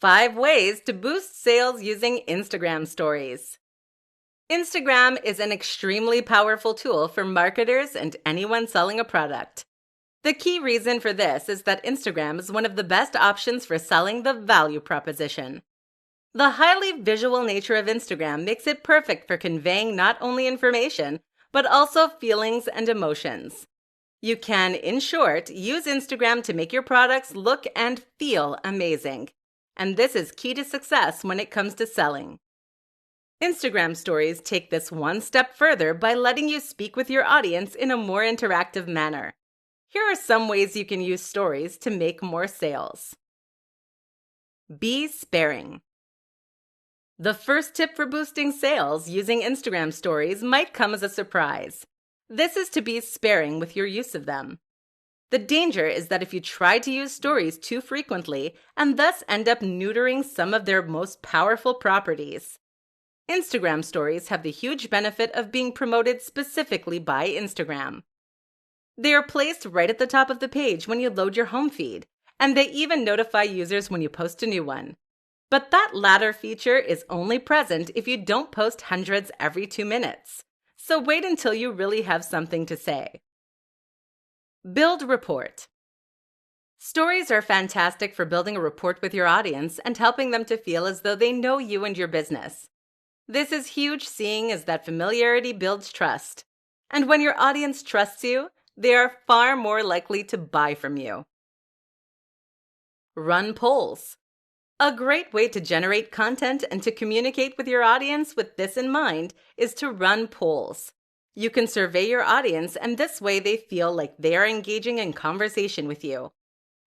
5 ways to boost sales using Instagram stories. Instagram is an extremely powerful tool for marketers and anyone selling a product. The key reason for this is that Instagram is one of the best options for selling the value proposition. The highly visual nature of Instagram makes it perfect for conveying not only information, but also feelings and emotions. You can, in short, use Instagram to make your products look and feel amazing. And this is key to success when it comes to selling. Instagram stories take this one step further by letting you speak with your audience in a more interactive manner. Here are some ways you can use stories to make more sales. Be sparing. The first tip for boosting sales using Instagram stories might come as a surprise. This is to be sparing with your use of them. The danger is that if you try to use stories too frequently and thus end up neutering some of their most powerful properties. Instagram stories have the huge benefit of being promoted specifically by Instagram. They are placed right at the top of the page when you load your home feed, and they even notify users when you post a new one. But that latter feature is only present if you don't post hundreds every 2 minutes. So wait until you really have something to say. Build rapport. Stories are fantastic for building a rapport with your audience and helping them to feel as though they know you and your business. This is huge, seeing as that familiarity builds trust. And when your audience trusts you, they are far more likely to buy from you. Run polls. A great way to generate content and to communicate with your audience with this in mind is to run polls. You can survey your audience, and this way they feel like they are engaging in conversation with you.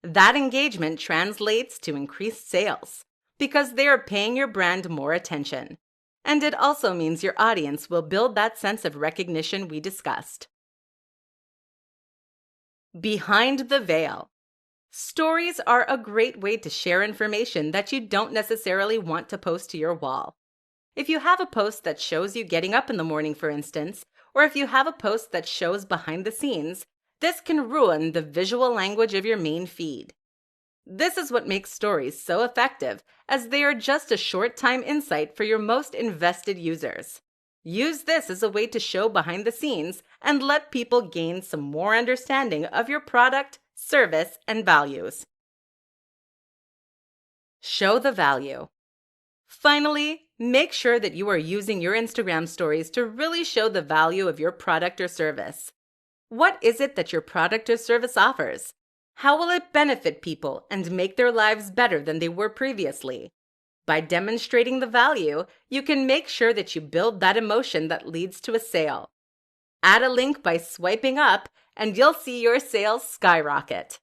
That engagement translates to increased sales because they are paying your brand more attention. And it also means your audience will build that sense of recognition we discussed. Behind the veil. Stories are a great way to share information that you don't necessarily want to post to your wall. If you have a post that shows you getting up in the morning, for instance, or if you have a post that shows behind the scenes, this can ruin the visual language of your main feed. This is what makes stories so effective, as they are just a short-time insight for your most invested users. Use this as a way to show behind the scenes and let people gain some more understanding of your product, service, and values. Show the value. Finally, make sure that you are using your Instagram stories to really show the value of your product or service. What is it that your product or service offers? How will it benefit people and make their lives better than they were previously? By demonstrating the value, you can make sure that you build that emotion that leads to a sale. Add a link by swiping up, and you'll see your sales skyrocket.